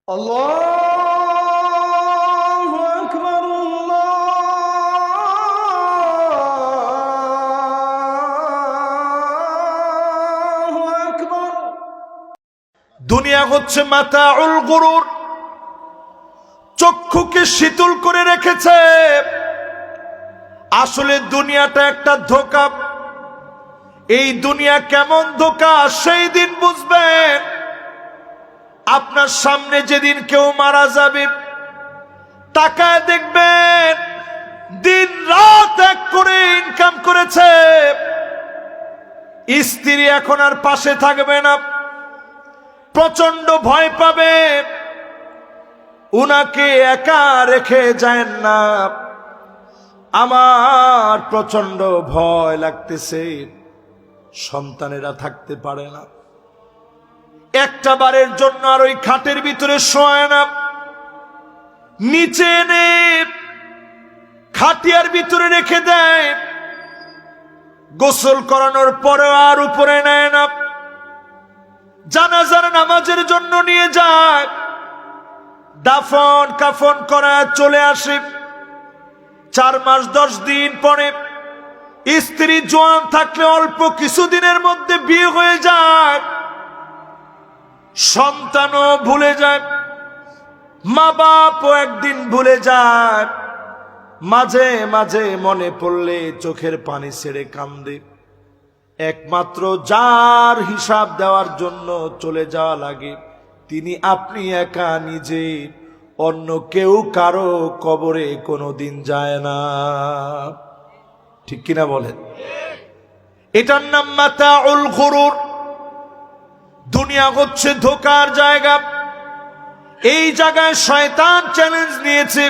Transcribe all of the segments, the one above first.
আল্লাহু আকবার, আল্লাহু আকবার। দুনিয়া হচ্ছে মাতাউল গুরুর, চক্ষুকে শীতল করে রেখেছে। আসলে দুনিয়াটা একটা ধোঁকা। এই দুনিয়া কেমন ধোঁকা সেই দিন বুঝবেন। আপনার সামনে যেদিন কেউ মারা যাবে, তাকায় দেখবেন দিন রাত এক করে ইনকাম করেছে। স্ত্রী এখন আর পাশে থাকবে না, প্রচন্ড ভয় পাবে। উনাকে একা রেখে যায় না। আমার প্রচন্ড ভয় লাগতেছে, সন্তানেরা থাকতে পারে না। একটা বারের জন্য আর ওই খাটের ভিতরে শোয় না, নিচে এনে খাটিয়ার ভিতরে রেখে দেয়। গোসল করানোর পরে আর উপরে নেয় না। জানাজার নামাজের জন্য নিয়ে যায়, দাফন কাফন করা চলে আসে। 4 মাস 10 দিন পরে স্ত্রী জোয়ান থাকলে অল্প কিছুদিনের মধ্যে বিয়ে হয়ে যায়। সন্তানও ভুলে যায়, মা বাপও একদিন ভুলে যায়। মাঝে মাঝে মনে পড়লে চোখের পানি ছেড়ে কান্দে। একমাত্র যার হিসাব দেওয়ার জন্য চলে যাওয়া লাগে, তিনি আপনি একা নিজে। অন্য কেউ কারো কবরে কোনোদিন যায় না। ঠিক কিনা বলেন? এটার নাম মাতাউল গুরুর। দুনিয়া হচ্ছে ধোঁকার জায়গা। এই জায়গায় শয়তান চ্যালেঞ্জ নিয়েছে,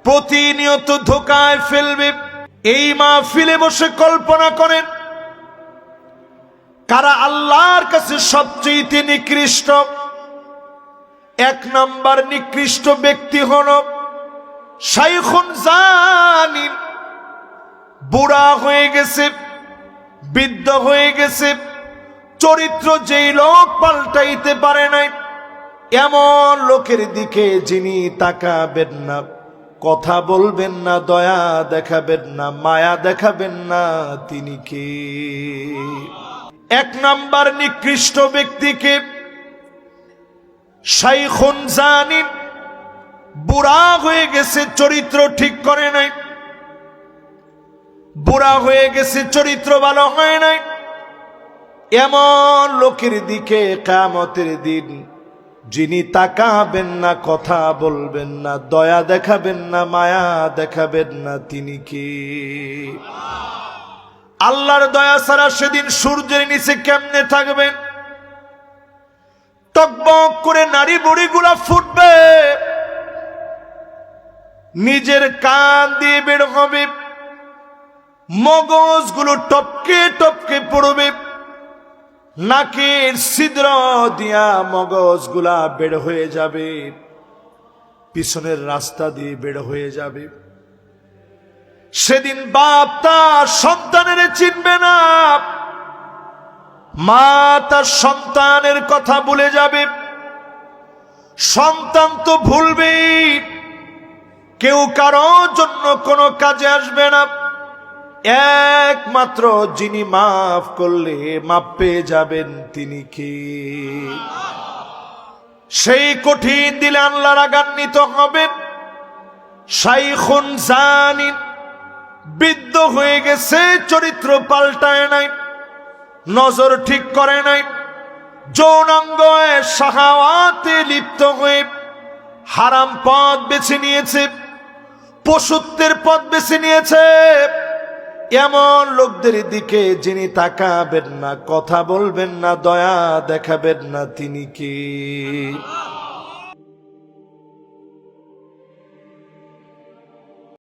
প্রতিনিয়ত ধোঁকায় ফেলবে। এই মাহফিলে বসে কল্পনা করেন, কারা আল্লাহর কাছে সবচেয়ে নিকৃষ্ট। 1 নম্বর নিকৃষ্ট ব্যক্তি হল শাইখুন জানি। বুড়া হয়ে গেছে, বৃদ্ধ হয়ে গেছে, চরিত্র যেই লোক পাল্টাইতে পারে নাই, এমন লোকের দিকে যিনি তাকাবেন না, কথা বলবেন না, দয়া দেখাবেন না, মায়া দেখাবেন না, তিনি কে? 1 নম্বর নিকৃষ্ট ব্যক্তিকে শাইখুন জানি। বুড়া হয়ে গেছে, চরিত্র ঠিক করে নাই। বুড়া হয়ে গেছে, চরিত্র ভালো হয় নাই, এমন লোকের দিকে কিয়ামতের দিন যিনি তাকাবেন না, কথা বলবেন না, দয়া দেখাবেন না, মায়া দেখাবেন না, তিনি কি? আল্লাহর দয়া ছাড়া সেদিন সূর্যের নিচে কেমনে থাকবেন? টকবক করে নারী বুড়িগুলা ফুটবে, নিজের কান দিয়ে বের হবে, মগজগুলো টপকে টপকে পড়বে, নাকের ছিদ্র দিয়া মগজগুলা বের হয়ে যাবে, পিছনের রাস্তা দিয়ে বের হয়ে যাবে। সেদিন বাপ তার সন্তানের চিনবে না, মা তার সন্তানের কথা ভুলে যাবে। সন্তান তো ভুলবেই, কেউ কারোর জন্য কোনো কাজে আসবে না। একমাত্র যিনি মাফ করলে মাপ পেয়ে যাবেন, তিনি কি? সেই কঠিন দিলে আল্লাহ রাগান্বিত হবেন। শাইখুন জানি, বৃদ্ধ হয়ে গেছে, চরিত্র পাল্টায় নাই, নজর ঠিক করে নাই, যৌনাঙ্গ শাহাওয়াতে লিপ্ত হয়ে হারাম পথ বেছে নিয়েছে, পশুত্বের পথ বেছে নিয়েছে। এমন লোকদের দিকে যিনি তাকাবেন না, কথা বলবেন না, দয়া দেখাবেন না, তিনি কি?